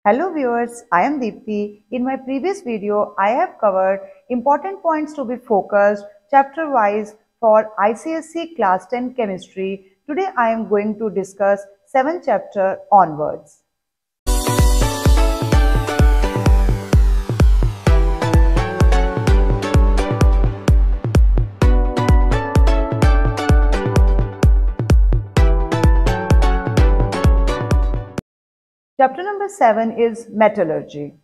Hello viewers, I am Deepthi. In my previous video, I have covered important points to be focused chapter wise for ICSE class 10 chemistry. Today I am going to discuss 7th chapter onwards. Chapter number 7 is metallurgy.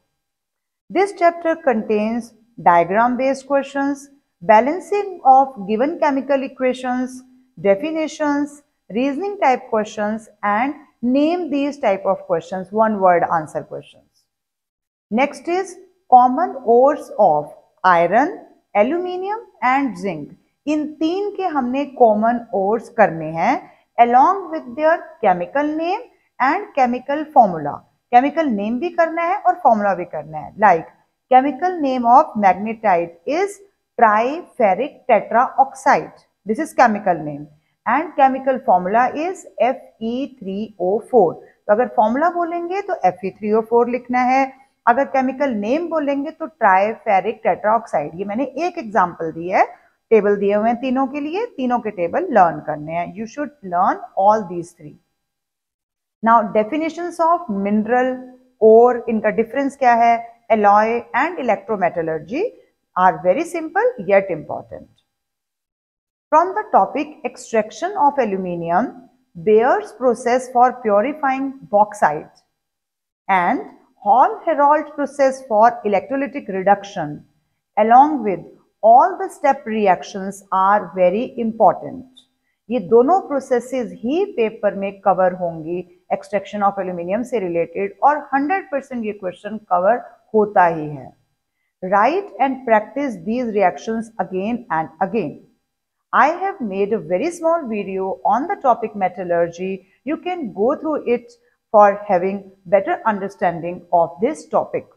This chapter contains diagram-based questions, balancing of given chemical equations, definitions, reasoning type questions, and name these type of questions, one-word answer questions. Next is common ores of iron, aluminium and zinc. इन तीन के हमने common ores करने हैं along with their chemical name and chemical formula. Chemical name भी करना है और formula भी करना है. Like chemical name of magnetite is triferric tetra oxide. This is chemical name and chemical formula is Fe3O4. तो अगर फॉर्मूला बोलेंगे तो Fe3O4 लिखना है. अगर केमिकल नेम बोलेंगे तो ट्राइफेरिक टेट्रा ऑक्साइड. ये मैंने एक एग्जांपल दी है. टेबल दिए हुए हैं तीनों के लिए, तीनों के टेबल लर्न करने हैं. You should learn all these three. Now definitions of mineral, ore, इनका difference क्या है, alloy and electrometallurgy are very simple yet important. From the topic extraction of aluminium, Bayer's process for purifying bauxite and Hall-Héroult process for electrolytic reduction along with all the step reactions are very important. ये दोनों processes ही paper में cover होंगी extraction of aluminium से related और 100% ये question cover होता ही है. Right and practice these reactions again and again. I have made a very small video on the topic metallurgy. You can go through it for having better understanding of this topic.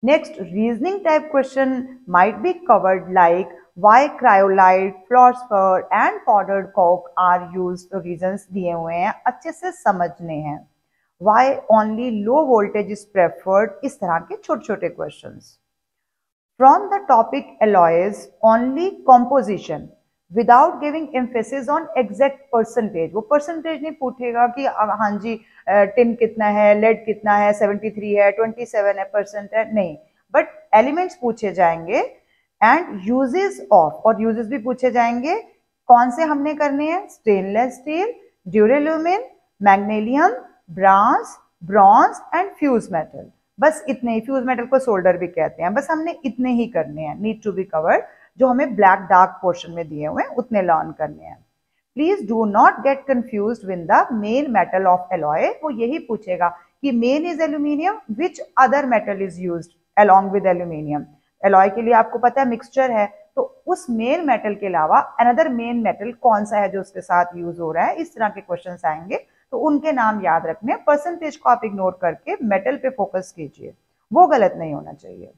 Next, reasoning type question might be covered like why cryolite, phosphor and powdered coke are used. तो reasons दिए हुए हैं, अच्छे से समझने हैं. Why only low voltage is preferred, इस तरह के छोटे छोटे questions. From the topic alloys, only composition without giving emphasis on exact percentage. वो percentage नहीं पूछेगा कि हाँ जी टिन कितना है, लेड कितना है, 73 है, 27 है, % है, नहीं. बट एलिमेंट्स पूछे जाएंगे एंड यूजेस ऑफ, और यूजेस भी पूछे जाएंगे. कौन से हमने करने हैं, stainless steel, duralumin, magnesium, brass, bronze and fuse metal. बस इतने ही. फ्यूज मेटल को सोल्डर भी कहते हैं. बस हमने इतने ही करने हैं. Need to be covered. जो हमें ब्लैक डार्क पोर्शन में दिए हुए हैं उतने लर्न करने हैं. Please do not gate confused with the main metal of alloy. वो यही पूछेगा कि main is aluminium, which other metal is used along with aluminium. Alloy के लिए आपको पता है मिक्सचर है, तो उस मेन मेटल के अलावा अनदर मेन मेटल कौन सा है जो उसके साथ यूज हो रहा है. इस तरह के क्वेश्चंस आएंगे तो उनके नाम याद रखने. परसेंटेज को आप इग्नोर करके मेटल पे फोकस कीजिए, वो गलत नहीं होना चाहिए.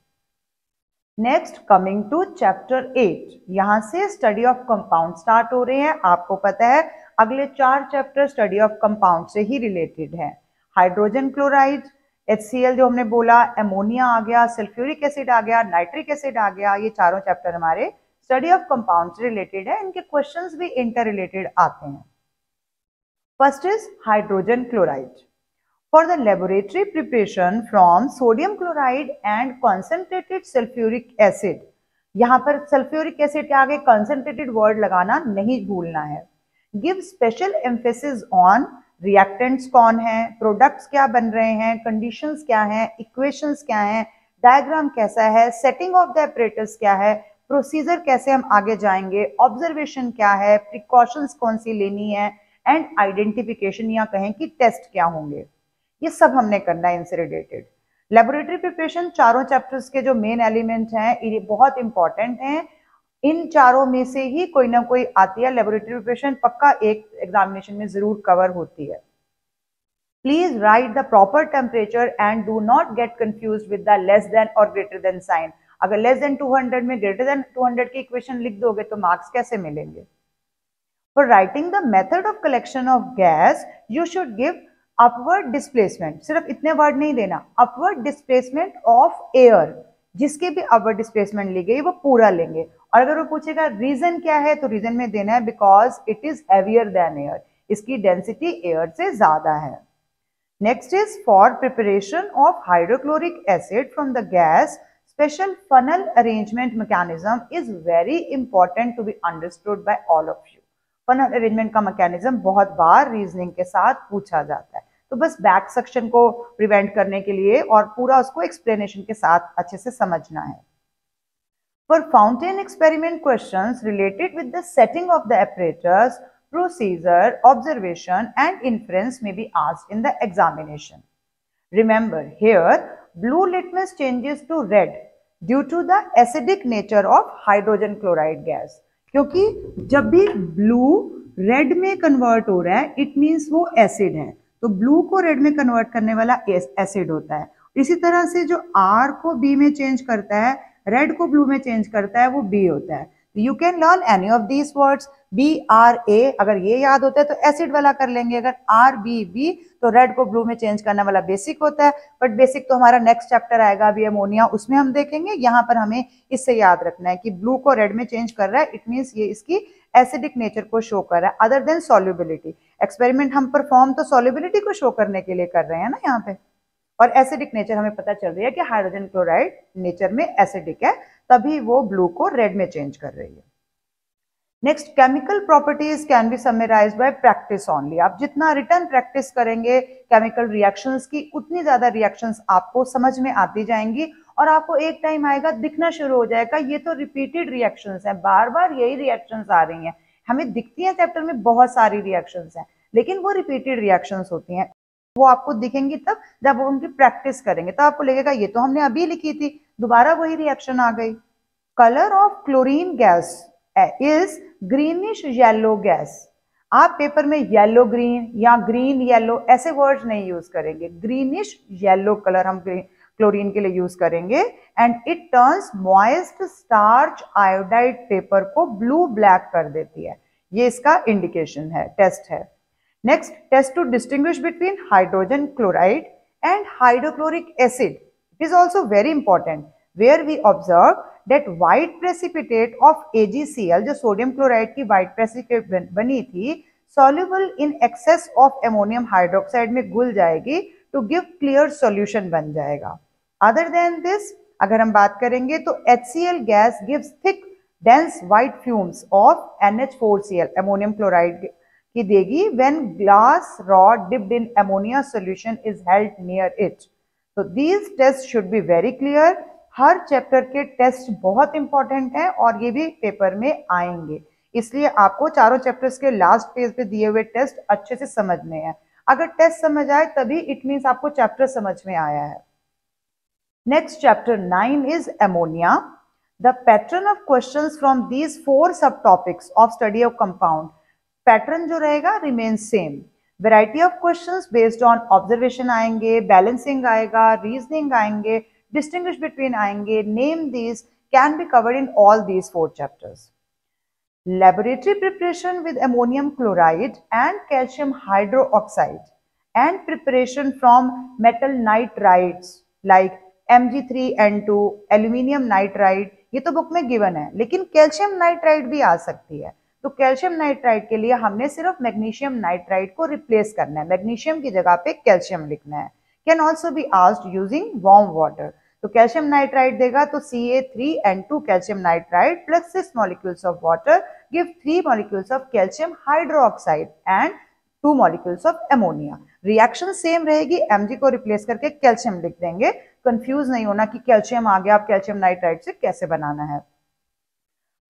Next, coming to chapter 8. यहां से स्टडी ऑफ कंपाउंड स्टार्ट हो रहे हैं. आपको पता है अगले 4 चैप्टर स्टडी ऑफ कंपाउंड से ही रिलेटेड है. हाइड्रोजन क्लोराइड, HCl जो हमने बोला, एमोनिया आ गया, सल्फ्यूरिक एसिड आ गया, नाइट्रिक एसिड आ गया. ये चारों चैप्टर हमारे स्टडी ऑफ कंपाउंड से रिलेटेड है. इनके क्वेश्चंस भी इंटर रिलेटेड आते हैं. First is hydrogen chloride. For the laboratory preparation from sodium chloride and concentrated sulphuric acid. यहां पर सल्फ्यूरिक एसिड के आगे कॉन्सेंट्रेटेड वर्ड लगाना नहीं भूलना है. Give special emphasis on reactants कौन है, प्रोडक्ट्स क्या बन रहे हैं, कंडीशंस क्या हैं, इक्वेशंस क्या हैं, डायग्राम कैसा है, सेटिंग ऑफ द एपरेटस क्या है, प्रोसीजर कैसे हम आगे जाएंगे, ऑब्जर्वेशन क्या है, प्रिकॉशंस कौन सी लेनी है एंड आइडेंटिफिकेशन या कहें कि टेस्ट क्या होंगे. ये सब हमने करना है इनसे रिलेटेड. लेबोरेटरी प्रिपरेशन चारों चैप्टर्स के जो मेन एलिमेंट हैं ये बहुत इंपॉर्टेंट हैं. इन चारों में से ही कोई ना कोई आती है. लेबोरेटरी प्रिपरेशन पक्का एक एग्जामिनेशन में जरूर कवर होती है. Please right the proper temperature and do not gate confused with the less than और ग्रेटर देन साइन. अगर लेस देन 200 में ग्रेटर देन 200 की इक्वेशन लिख दोगे तो मार्क्स कैसे मिलेंगे. For writing the method of collection of gas you should give upward displacement, सिर्फ इतने वर्ड नहीं देना, अपवर्ड डिस्प्लेसमेंट ऑफ एयर, जिसके भी अपवर्ड डिस्प्लेसमेंट ली गई वो पूरा लेंगे। और अगर वो पूछेगा रीजन क्या है तो रीजन में देना है because it is heavier than air, इसकी डेंसिटी एयर से ज्यादा है। Next is for preparation of hydrochloric acid from the gas, special funnel arrangement mechanism is very important to be understood by all of you. funnel arrangement का mechanism बहुत बार reasoning के साथ पूछा जाता है, तो बस बैक सेक्शन को प्रिवेंट करने के लिए और पूरा उसको एक्सप्लेनेशन के साथ अच्छे से समझना है। For fountain experiment questions related with the setting of the apparatus, procedure, observation and inference may be asked in the examination. Remember here, blue litmus changes to red due to the acidic nature of hydrogen chloride gas. क्योंकि जब भी blue red में convert हो रहा है it means वो acid है, तो ब्लू को रेड में कन्वर्ट करने वाला एसिड होता है। इसी तरह से जो आर को बी में चेंज करता है, रेड को ब्लू में चेंज करता है, वो बी होता है। You can learn any of these words, B R A, अगर ये याद होता है तो एसिड वाला कर लेंगे, अगर आर बी बी तो रेड को ब्लू में चेंज करने वाला बेसिक होता है। बट बेसिक तो हमारा नेक्स्ट चैप्टर आएगा अभी अमोनिया, उसमें हम देखेंगे। यहाँ पर हमें इससे याद रखना है कि ब्लू को रेड में चेंज कर रहा है, इट मीन्स ये इसकी एसिडिक नेचर को शो कर रहा है अदर देन सॉल्युबिलिटी। एक्सपेरिमेंट हम परफॉर्म तो सॉल्युबिलिटी को शो करने के लिए कर रहे हैं ना यहाँ पे, और एसिडिक नेचर हमें पता चल रही है कि हाइड्रोजन क्लोराइड नेचर में एसिडिक है, तभी वो ब्लू को रेड में चेंज कर रही है। Next, chemical properties can be summarised bye practice only. आप जितना रिटर्न प्रैक्टिस करेंगे केमिकल रिएक्शंस की, उतनी ज्यादा रिएक्शंस आपको समझ में आती जाएंगी और आपको एक टाइम आएगा दिखना शुरू हो जाएगा ये तो रिपीटेड रिएक्शंस हैं, बार बार यही रिएक्शंस आ रही हैं। हमें दिखती हैं चैप्टर में बहुत सारी रिएक्शंस हैं, लेकिन वो रिपीटेड रिएक्शंस होती हैं, वो आपको दिखेंगी तब जब वो उनकी प्रैक्टिस करेंगे, तो आपको लगेगा ये तो हमने अभी लिखी थी, दोबारा वही रिएक्शन आ गई। Colour of chlorine gas is greenish yellow gas. आप पेपर में येलो ग्रीन या ग्रीन येलो ऐसे वर्ड्स नहीं यूज करेंगे, ग्रीनिश येलो कलर हम क्लोरीन के लिए यूज करेंगे। And it turns moist starch iodide paper को ब्लू ब्लैक कर देती है, ये इसका इंडिकेशन है, टेस्ट है। Next, test to distinguish between hydrogen chloride and hydrochloric acid. It is also very important, where we observe that white precipitate of AgCl, जो sodium chloride की white precipitate बनी थी, soluble in excess of ammonium hydroxide में घुल जाएगी to give clear solution बन जाएगा। Other than this, अगर हम बात करेंगे तो HCl gas gives thick dense white fumes of NH4Cl, ammonium chloride की देगी when glass rod dipped in ammonia solution is held near it. So these tests should be very clear. Her chapter के test बहुत important हैं और ये भी paper में आएंगे, इसलिए आपको चारों चैप्टर्स के लास्ट पेज पे दिए हुए टेस्ट अच्छे से समझने हैं। अगर टेस्ट समझ आए तभी इट मीन्स आपको चैप्टर समझ में आया है। Next, chapter 9 is ammonia. The pattern of questions from these 4 सब topics of study of compound, pattern जो रहेगा remain same. Variety of questions based on observation आएंगे, बैलेंसिंग आएगा, रीजनिंग आएंगे, डिस्टिंग्विश बिटवीन आएंगे, name these, can be covered in all these 4 chapters. Laboratory preparation with ammonium chloride and calcium hydroxide and preparation from metal nitrides like Mg3N2, aluminium nitride, ये तो book में given है, लेकिन calcium nitride भी आ सकती है। तो कैल्शियम नाइट्राइड के लिए हमने सिर्फ मैग्नीशियम नाइट्राइड को रिप्लेस करना है, मैग्नीशियम की जगह पे कैल्शियम लिखना है। Can also be asked using warm water. तो कैल्शियम नाइट्राइड देगा तो Ca3N2 calcium nitride plus 6 molecules of water give 3 molecules of calcium hydroxide and 2 molecules of ammonia. Reaction same रहेगी, Mg को रिप्लेस करके कैल्शियम लिख देंगे। कंफ्यूज नहीं होना कि कैल्शियम आ गया, आप कैल्शियम नाइट्राइड से कैसे बनाना है।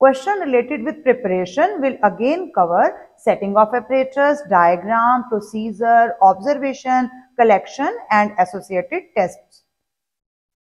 Question related with preparation will again cover setting of apparatus, diagram, procedure, observation, collection and associated tests.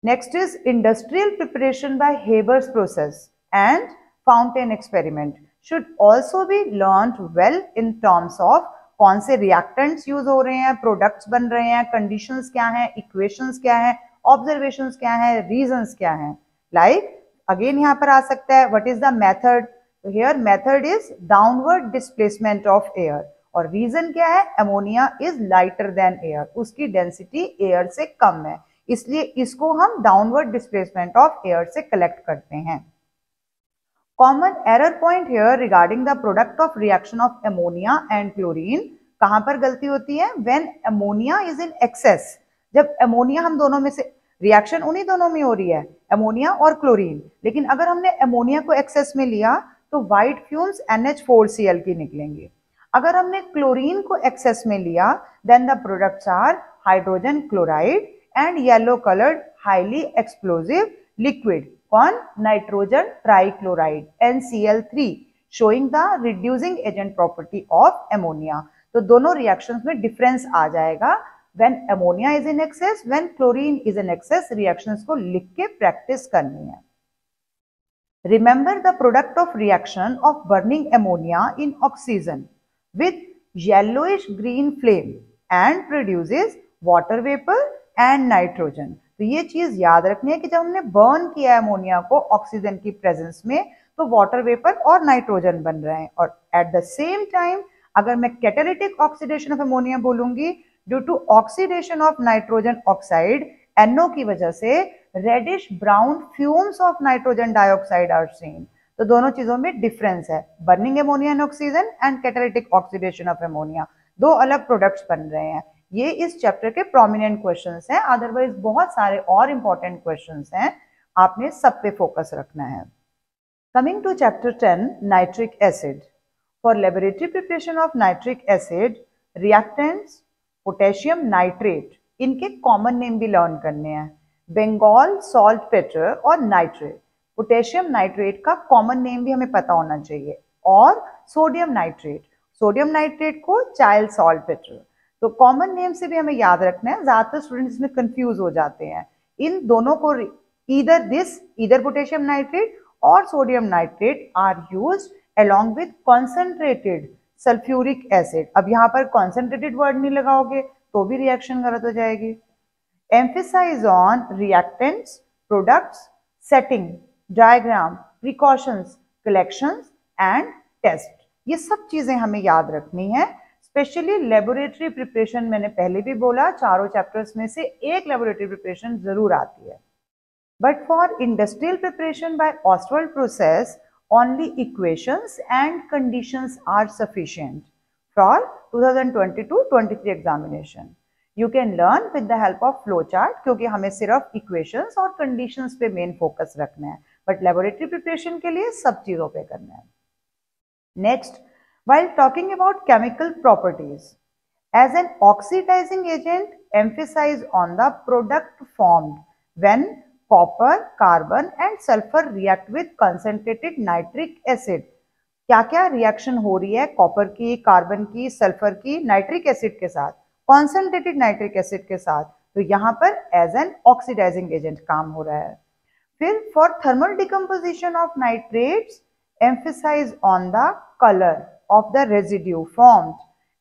Next is industrial preparation by Haber's process and fountain experiment should also be learned well in terms of कौन से reactants use हो रहे हैं, products बन रहे हैं, conditions क्या हैं, equations क्या हैं, observations क्या हैं, reasons क्या हैं। Like अगेन यहाँ पर आ सकता है व्हाट इज द मेथड, तो here method is downward displacement of air. और रीजन क्या है, ammonia is lighter than air, उसकी डेंसिटी एयर से कम है, इसलिए इसको हम डाउनवर्ड डिस्प्लेसमेंट ऑफ एयर से कलेक्ट करते हैं। Common error point here regarding the product of reaction of ammonia and chlorine, कहां पर गलती होती है, when ammonia is in access, जब अमोनिया, हम दोनों में से रिएक्शन उन्हीं दोनों में हो रही है, अमोनिया और क्लोरीन, लेकिन अगर हमने अमोनिया को एक्सेस में लिया तो व्हाइट फ्यूम्स NH4Cl की निकलेंगे। अगर हमने क्लोरीन को एक्सेस में लिया then the products are hydrogen chloride and yellow coloured highly explosive liquid, कौन, nitrogen trichloride NCl3, showing the reducing agent property of ammonia. तो दोनों रिएक्शंस में डिफरेंस आ जाएगा, when ammonia is in excess, when chlorine is in excess. Reactions को लिख के practice करनी है। Remember the product of reaction of burning ammonia in oxygen with yellowish green flame and produces water vapour and nitrogen. तो ये चीज याद रखनी है कि जब हमने बर्न किया है अमोनिया को ऑक्सीजन की प्रेजेंस में, तो वाटर वेपर और नाइट्रोजन बन रहे हैं, और एट द सेम टाइम अगर मैं कैटालिटिक ऑक्सीडेशन ऑफ अमोनिया बोलूंगी, due to oxidation of nitrogen oxide NO की वजह से reddish brown fumes of nitrogen dioxide are seen. तो दोनों चीजों में डिफरेंस है, burning ammonia in oxygen and catalytic oxidation of ammonia, दो अलग प्रोडक्ट्स बन रहे हैं। ये इस चैप्टर के प्रोमिनेंट क्वेश्चंस हैं, अदरवाइज बहुत सारे और इंपॉर्टेंट क्वेश्चंस हैं, आपने सब पे फोकस रखना है। Coming to chapter 10, nitric acid. For laboratory preparation of nitric acid, reactants, potassium nitrate, इनके कॉमन नेम भी लर्न करने हैं, बंगाल सॉल्ट पेटर और नाइट्रेट। पोटेशियम नाइट्रेट का कॉमन नेम भी हमें पता होना चाहिए, और सोडियम नाइट्रेट, सोडियम नाइट्रेट को चाइल्ड सॉल्ट पेटर। तो कॉमन नेम से भी हमें याद रखना है, ज्यादातर स्टूडेंट्स इसमें कंफ्यूज हो जाते हैं। इन दोनों को ईदर पोटेशियम नाइट्रेट और sodium nitrate are used along with concentrated sulfuric acid। अब यहाँ पर concentrated वर्ड नहीं लगाओगे तो भी रिएक्शन गलत हो जाएगी। Emphasize on reactants, products, setting, diagram, precautions, collections and test। ये सब चीजें हमें याद रखनी है, स्पेशली लेबोरेटरी प्रिपरेशन। मैंने पहले भी बोला, चारों चैप्टर्स में से एक लेबोरेटरी प्रिपरेशन जरूर आती है, but for industrial preparation bye Oswald process only equations and conditions are sufficient for 2022-23 examination. You can learn with the help of flowchart, क्योंकि हमें सिर्फ equations और conditions पे main focus रखना है, but laboratory preparation के लिए सब चीजों पे करना है। Next, while talking about chemical properties, as an oxidizing agent, emphasize on the product formed when copper, carbon and sulphur react with concentrated nitric acid. क्या क्या रिएक्शन हो रही है कॉपर की, कार्बन की, सल्फर की, नाइट्रिक एसिड के साथ, कॉन्सेंट्रेटेड नाइट्रिक एसिड के साथ। तो यहाँ पर एज एन ऑक्सीडाइजिंग एजेंट काम हो रहा है। फिर for thermal decomposition of nitrates, emphasise on the colour of the residue formed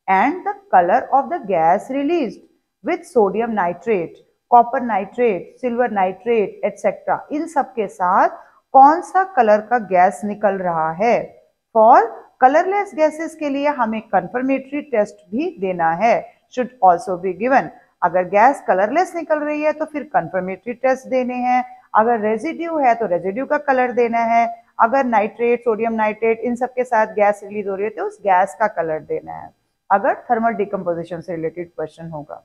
and the colour of the gas released with sodium nitrate, copper nitrate, silver nitrate etcetera. इन सब के साथ कौन सा कलर का गैस निकल रहा है। फॉर कलरलेस गैसेस के लिए हमें कंफर्मेटरी टेस्ट भी देना है, शुड ऑल्सो बी गिवन। अगर गैस कलरलेस निकल रही है तो फिर कंफर्मेटरी टेस्ट देने हैं, अगर रेजिड्यू है तो रेजिड्यू का कलर देना है, अगर नाइट्रेट, सोडियम नाइट्रेट इन सब के साथ गैस रिलीज हो रही है तो उस गैस का कलर देना है, अगर थर्मल डिकम्पोजिशन से रिलेटेड क्वेश्चन होगा।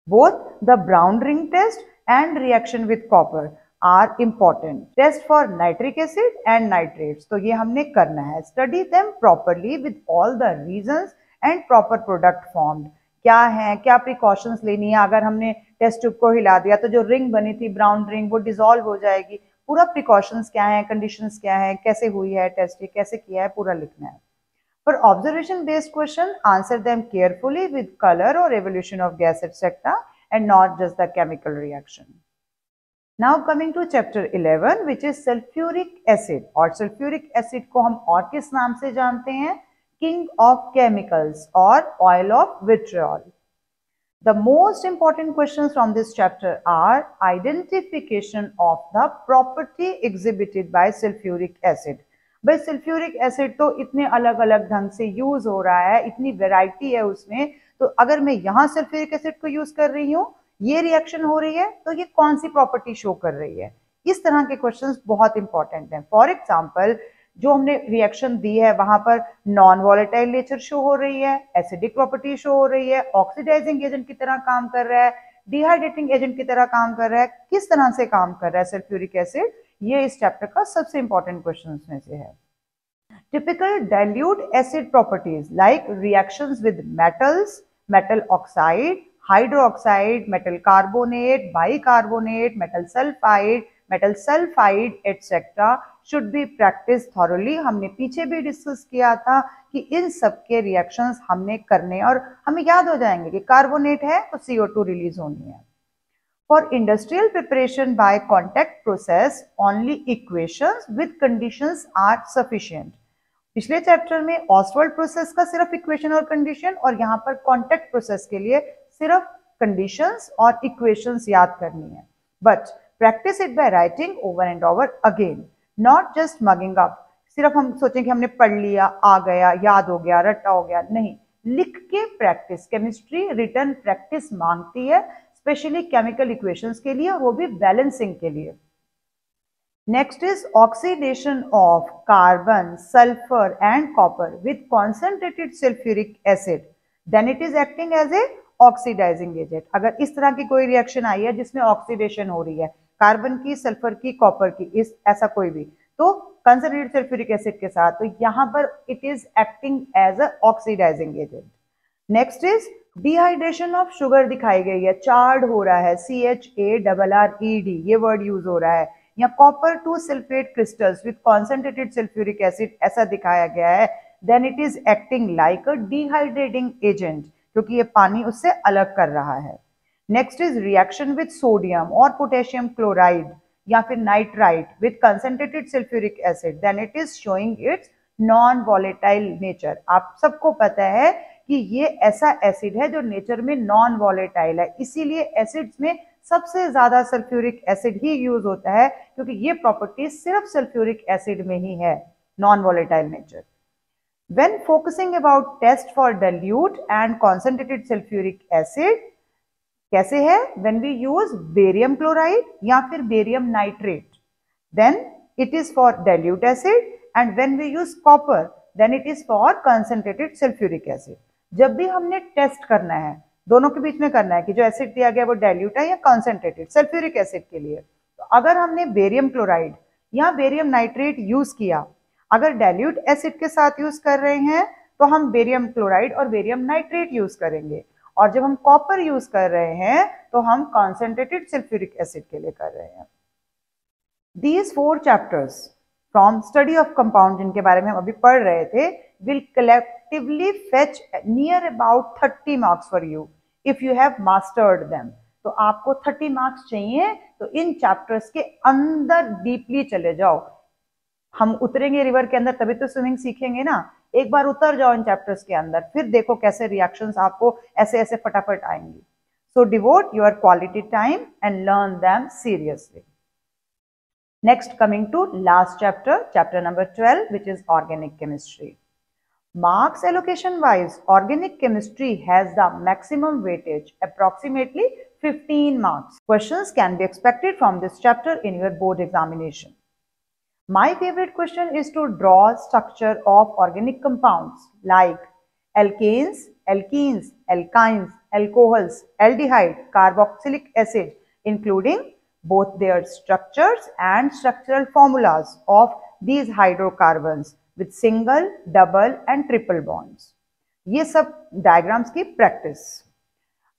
Both the brown ring test and reaction with copper are important. Test for nitric acid and nitrates. तो ये हमने करना है। Study them properly with all the reasons and proper product formed. क्या है, क्या precautions लेनी है, अगर हमने टेस्ट ट्यूब को हिला दिया तो जो रिंग बनी थी ब्राउन रिंग वो डिसॉल्व हो जाएगी। पूरा precautions क्या है, conditions क्या है, कैसे हुई है टेस्ट, कैसे किया है, पूरा लिखना है। For observation based question, answer them carefully with color or evolution of gas etc. and not just the chemical reaction. Now coming to chapter 11 which is sulfuric acid। और sulfuric acid को हम और किस नाम से जानते हैं, king of chemicals और oil of vitriol। The most important questions from this chapter are identification of the property exhibited by sulfuric acid। भाई सल्फ्यूरिक एसिड तो इतने अलग अलग ढंग से यूज हो रहा है, इतनी वेराइटी है उसमें, तो अगर मैं यहाँ सल्फ्यूरिक एसिड को यूज कर रही हूँ, ये रिएक्शन हो रही है, तो ये कौन सी प्रॉपर्टी शो कर रही है? इस तरह के क्वेश्चंस बहुत इंपॉर्टेंट हैं। फॉर एग्जांपल, जो हमने रिएक्शन दी है वहां पर नॉन वॉलेटाइल नेचर शो हो रही है, एसिडिक प्रॉपर्टी शो हो रही है, ऑक्सीडाइजिंग एजेंट की तरह काम कर रहा है, डिहाइड्रेटिंग एजेंट की तरह काम कर रहा है, किस तरह से काम कर रहा है सल्फ्यूरिक एसिड, ये इस चैप्टर का सबसे इंपॉर्टेंट क्वेश्चन में से है। Typical dilute acid properties like reactions with metals, metal oxide, hydroxide, metal carbonate, bicarbonate, metal sulfide, etc. should be practiced thoroughly. हमने पीछे भी डिस्कस किया था कि इन सब के रिएक्शंस हमने करने और हमें याद हो जाएंगे कि कार्बोनेट है तो CO2 रिलीज होनी है। For industrial preparation by contact process, only equations with conditions are sufficient. पिछले चैप्टर में ऑस्वाल्ड प्रोसेस का सिर्फ इक्वेशन और कंडीशन, और यहाँ पर कॉन्टैक्ट प्रोसेस के लिए सिर्फ कंडीशंस और इक्वेशंस याद करनी है। But practice it by writing over and over again, not just mugging up. सिर्फ हम सोचें कि हमने पढ़ लिया, आ गया, याद हो गया, रट्टा हो गया, नहीं, लिख के प्रैक्टिस। केमिस्ट्री रिटर्न प्रैक्टिस मांगती है, स्पेशली केमिकल इक्वेशंस के लिए, और वो भी बैलेंसिंग के लिए। Next is oxidation of carbon, sulfur and copper with concentrated sulfuric acid. Then it is acting as a oxidizing agent. अगर इस तरह की कोई रिएक्शन आई है जिसमें ऑक्सीडेशन हो रही है, कार्बन की, सल्फर की, कॉपर की, इस ऐसा कोई भी, तो कंसंट्रेटेड सल्फ्यूरिक एसिड के साथ, तो यहाँ पर it is acting as a oxidising agent. Next is dehydration of sugar दिखाई गई है, चार्ड हो रहा है, CHARRED ये वर्ड यूज हो रहा है, या copper 2 sulphate crystals with concentrated sulphuric acid ऐसा दिखाया गया है, then it is acting like a dehydrating agent, क्योंकि ये पानी उससे अलग कर रहा है। Next is reaction with sodium और पोटेशियम क्लोराइड या फिर nitrite with concentrated sulphuric acid, then it is showing its non volatile nature. आप सबको पता है कि ये ऐसा एसिड है जो नेचर में नॉन वॉलेटाइल है, इसीलिए एसिड्स में सबसे ज्यादा सल्फ्यूरिक एसिड ही यूज होता है, क्योंकि ये प्रॉपर्टी सिर्फ सल्फ्यूरिक एसिड में ही है, non volatile nature. When focusing about test for dilute and concentrated sulphuric acid कैसे है, when we use barium chloride या फिर barium nitrate, then it is for dilute acid, and when we use copper, then it is for concentrated sulphuric acid. जब भी हमने test करना है, दोनों के बीच में करना है कि जो एसिड दिया गया वो डाइल्यूट है या कंसंट्रेटेड सल्फ्यूरिक एसिड के लिए, तो अगर हमने बेरियम क्लोराइड या बेरियम नाइट्रेट यूज किया, अगर डाइल्यूट एसिड के साथ यूज कर रहे हैं तो हम बेरियम क्लोराइड और बेरियम नाइट्रेट यूज करेंगे, और जब हम कॉपर यूज कर रहे हैं तो हम कंसंट्रेटेड सल्फ्यूरिक एसिड के लिए कर रहे हैं। These 4 chapters from study of compound, जिनके बारे में हम अभी पढ़ रहे थे, will collectively fetch near about 30 marks for you if you have mastered them. तो आपको 30 मार्क्स चाहिए, तो इन चैप्टर्स के अंदर डीपली चले जाओ। हम उतरेंगे रिवर के अंदर तभी तो स्विमिंग सीखेंगे ना, एक बार उतर जाओ इन चैप्टर्स के अंदर, फिर देखो कैसे रिएक्शंस आपको ऐसे ऐसे फटाफट आएंगी। So devote your quality time and learn them seriously. Next, coming to last chapter, chapter number 12, which is organic chemistry. Marks allocation wise, organic chemistry has the maximum weightage, approximately 15 marks. Questions can be expected from this chapter in your board examination. My favorite question is to draw structure of organic compounds like alkanes, alkenes, alkynes, alcohols, aldehyde, carboxylic acid, including both their structures and structural formulas of these hydrocarbons with single, double and triple bonds. ये सब diagrams की practice.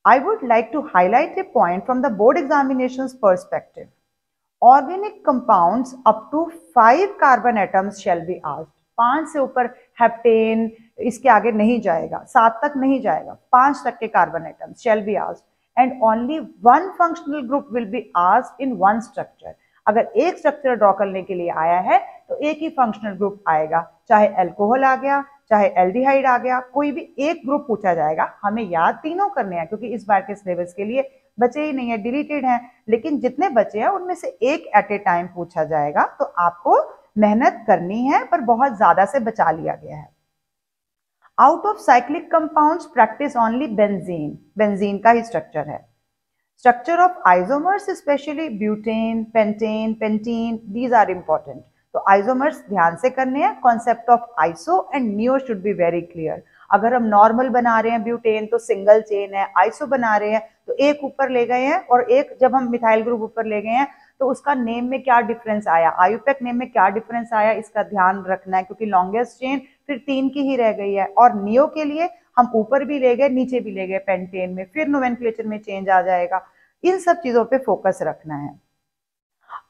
I would like to highlight a point from the board examinations perspective. Organic compounds up to 5 carbon atoms shall be asked. 5 से ऊपर heptane, इसके आगे नहीं जाएगा, 7 तक नहीं जाएगा, 5 तक के carbon atoms shall be asked. And only one functional group will be asked in one structure. अगर एक स्ट्रक्चर ड्रॉ करने के लिए आया है तो एक ही फंक्शनल ग्रुप आएगा, चाहे अल्कोहल आ गया, चाहे एल्डिहाइड आ गया, कोई भी एक ग्रुप पूछा जाएगा। हमें याद तीनों करने हैं क्योंकि इस बार के सिलेबस के लिए बचे ही नहीं है, डिलीटेड हैं, लेकिन जितने बचे हैं उनमें से एक एट ए टाइम पूछा जाएगा, तो आपको मेहनत करनी है पर बहुत ज्यादा से बचा लिया गया है। Out of cyclic compounds practice only benzene, benzene का ही स्ट्रक्चर है। Structure of isomers specially butane, pentane, pentene, these are important. तो आइसोमर्स ध्यान से करने हैं। Concept of iso and neo should be very clear. अगर हम नॉर्मल बना रहे हैं ब्यूटेन तो सिंगल चेन है, आइसो बना रहे हैं तो एक ऊपर ले गए हैं और एक जब हम मिथाइल ग्रुप ऊपर ले गए हैं तो उसका नेम में क्या डिफरेंस आया, आयुपेक नेम में क्या डिफरेंस आया, इसका ध्यान रखना है क्योंकि लॉन्गेस्ट चेन फिर 3 की ही रह गई है। और नियो के लिए हम ऊपर भी ले गए नीचे भी ले गए पेंटेन में, फिर नोमेनक्लेचर में चेंज आ जाएगा। इन सब चीजों पे फोकस रखना है।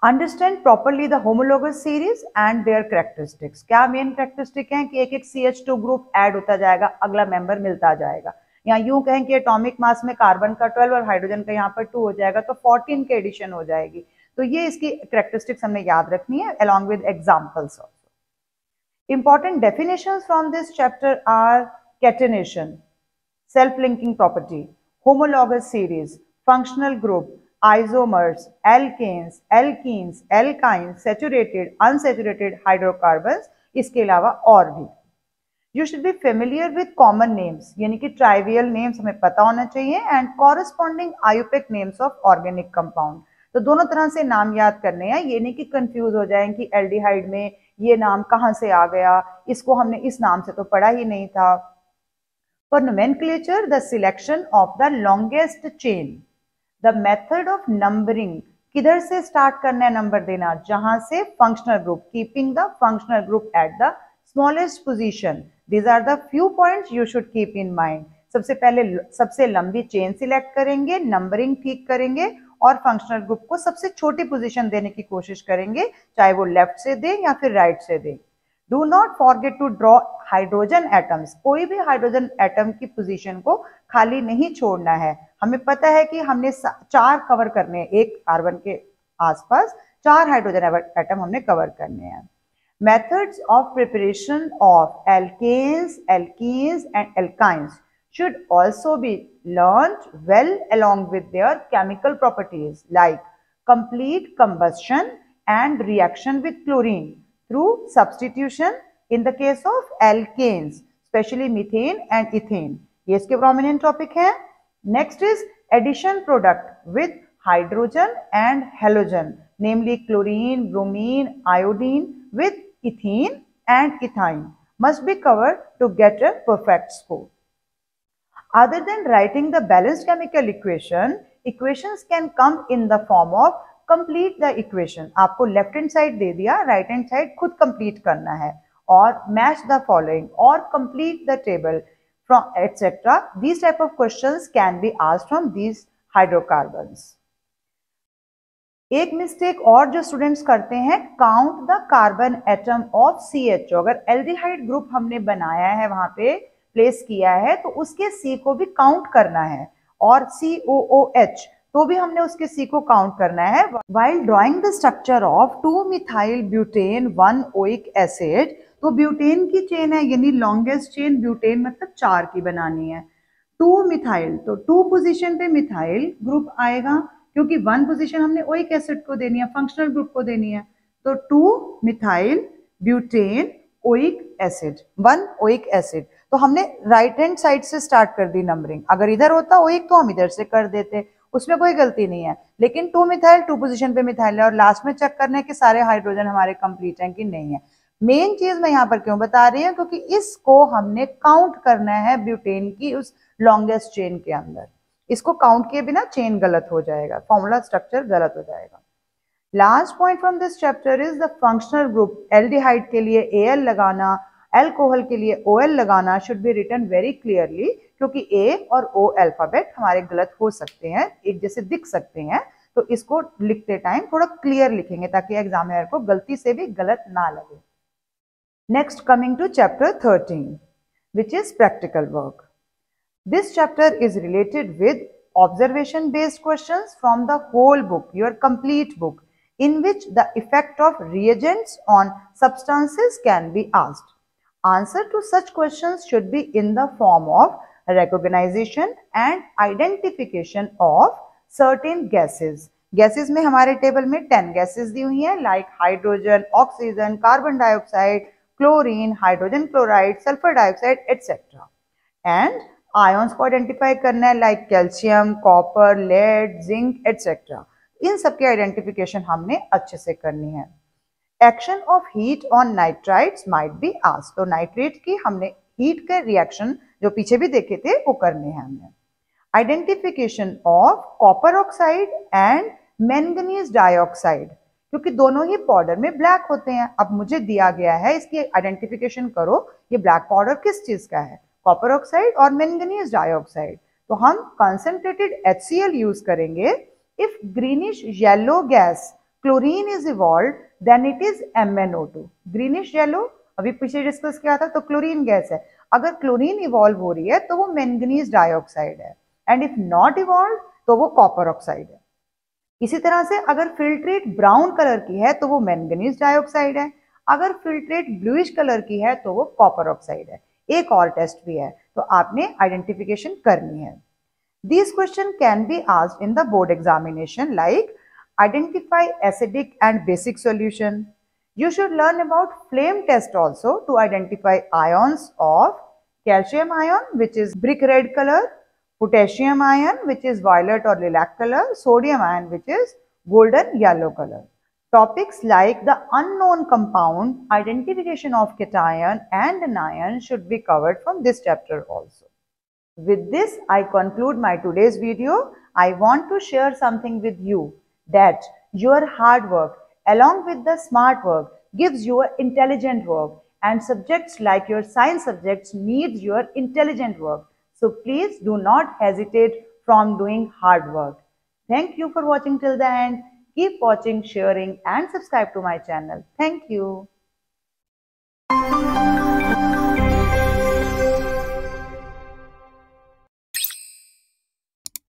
Understand properly the homologous series and there characteristics. क्या मेन कैरेक्टरिस्टिक है कि एक एक CH2 ग्रुप ऐड होता जाएगा, अगला मेंबर मिलता जाएगा। या यूं कहें कि एटॉमिक मास में कार्बन का 12 और हाइड्रोजन का यहाँ पर 2 हो जाएगा तो 14 के एडिशन हो जाएगी। तो ये इसकी कैरेक्टरिस्टिक्स हमने याद रखनी है along with examples also. Important definitions from this chapter are catenation, self-linking property, homologous series, functional group, isomers, alkanes, alkenes, alkynes, saturated, unsaturated hydrocarbons, इसके अलावा और भी। You should be familiar with common names, यानी कि trivial names हमें पता होना चाहिए and corresponding IUPAC names of organic compound। तो दोनों तरह से नाम याद करने हैं, ये नहीं कि कंफ्यूज हो जाएं कि एल्डिहाइड में ये नाम कहाँ से आ गया, इसको हमने इस नाम से तो पढ़ा ही नहीं था। For nomenclature, the selection of the longest chain, the method of numbering, किधर से स्टार्ट करना है नंबर देना, जहां से functional group, keeping the functional group at the smallest position. These are the few points you should keep in mind। सबसे पहले सबसे लंबी चेन सिलेक्ट करेंगे, नंबरिंग ठीक करेंगे और फंक्शनल ग्रुप को सबसे छोटी पोजीशन देने की कोशिश करेंगे, चाहे वो लेफ्ट से दे या फिर राइट से दे। Do not forget to draw hydrogen atoms. कोई भी हाइड्रोजन एटम की पोजीशन को खाली नहीं छोड़ना है। हमें पता है कि हमने 4 कवर करने हैं, एक कार्बन के आसपास 4 हाइड्रोजन एटम हमने कवर करने हैं। Methods of preparation of alkanes, alkenes and alkynes should also be learned well along with their chemical properties like complete combustion and reaction with chlorine through substitution in the case of alkanes, especially methane and ethane. ये इसके prominent topic है। Next is addition product with hydrogen and halogen, namely chlorine, bromine, iodine with ethene and ethyne must be covered to get a perfect score. Other than writing the balanced chemical equation, equations can come in the form of complete the equation। आपको left hand side दे दिया, right hand side खुद complete करना है और match the following और complete the table from etcetera. These type of questions can be asked from these hydrocarbons। एक mistake और जो स्टूडेंट्स करते हैं, count the carbon atom of CHO। अगर एल्डिहाइड ग्रुप हमने बनाया है, वहां पे प्लेस किया है, तो उसके C को भी काउंट करना है और COOH तो भी हमने उसके C को काउंट करना है। While drawing the structure of 2 methyl butane 1 oic acid, तो ब्यूटेन की चेन है यानी लॉन्गेस्ट चेन ब्यूटेन मतलब 4 की बनानी है। 2 मिथाइल तो 2 पोजीशन पे मिथाइल ग्रुप आएगा क्योंकि 1 पोजीशन हमने ओइक एसिड को देनी है, फंक्शनल ग्रुप को देनी है। तो 2 methyl butane oic acid, 1 oic acid. तो हमने राइट हैंड साइड से स्टार्ट कर दी नंबरिंग। अगर इधर होता ओइक तो हम इधर से कर देते, उसमें कोई गलती नहीं है। लेकिन 2 मिथाइल 2 पोजीशन पे मिथाइल है और लास्ट में चेक करना है कि सारे हाइड्रोजन हमारे कंप्लीट हैं कि नहीं है। मेन चीज मैं यहाँ पर क्यों बता रही हूँ, क्योंकि इसको हमने काउंट करना है ब्यूटेन की उस लॉन्गेस्ट चेन के अंदर। इसको काउंट किए बिना चेन गलत हो जाएगा, फॉर्मूला स्ट्रक्चर गलत हो जाएगा। Last point from this chapter is the functional group. Aldehyde के लिए Al लगाना, अल्कोहल के लिए OL लगाना should be written very clearly, क्योंकि A और O अल्फाबेट हमारे गलत हो सकते हैं, एक जैसे दिख सकते हैं। तो इसको लिखते टाइम थोड़ा क्लियर लिखेंगे ताकि एग्जामिनर को गलती से भी गलत ना लगे। Next coming to chapter 13 which is practical work. This chapter is related with observation based questions from the whole book, your complete book, in which the effect of reagents on substances can be asked. Answer to such questions should be in the form of recognition and identification of certain gases gases में हमारे table में 10 gases दी हुई हैं, like hydrogen, oxygen, carbon dioxide, chlorine, hydrogen chloride, sulphur dioxide etcetera. And ions को identify करना है, लाइक कैल्शियम, कॉपर, लेड, जिंक एटसेट्रा। इन सबकी आइडेंटिफिकेशन हमने अच्छे से करनी है। Action of heat on nitrites might be asked, तो नाइट्रेट की हमने हीट के रिएक्शन जो पीछे भी देखे थे वो करने हैं हमने। Identification of copper oxide and manganese dioxide, क्योंकि दोनों ही पाउडर में ब्लैक होते हैं। अब मुझे दिया गया है, इसकी आइडेंटिफिकेशन करो, ये ब्लैक पाउडर किस चीज का है, कॉपर ऑक्साइड और मैंगनीज डाइऑक्साइड। तो हम कंसंट्रेटेड HCl यूज करेंगे। If greenish yellow gas chlorine is evolve then it is MnO2। Greenish yellow अभी पीछे डिस्कस किया था, तो क्लोरीन गैस है। अगर क्लोरीन इवॉल्व हो रही है तो वो मैंगनीज डाइऑक्साइड है, एंड इफ नॉट इवॉल्व तो वो कॉपर ऑक्साइड है। इसी तरह से अगर फिल्ट्रेट ब्राउन कलर की है तो वो मैंगनीज डाइऑक्साइड है, अगर फिल्ट्रेट ब्लूइश कलर की है तो वो कॉपर ऑक्साइड है। एक और टेस्ट भी है, तो आपने आइडेंटिफिकेशन करनी है। These questions can be asked in the board examination, like identify acidic and basic solution. You should learn about flame test also to identify ions of calcium ion, which is brick red color, potassium ion, which is violet or lilac color, sodium ion, which is golden yellow color. Topics like the unknown compound, identification of cation and anion should be covered from this chapter also. With this, I conclude my today's video. I want to share something with you, that your hard work along with the smart work gives you intelligent work, and subjects like your science subjects needs your intelligent work. So please do not hesitate from doing hard work. Thank you for watching till the end. Keep watching, sharing and subscribe to my channel. Thank you.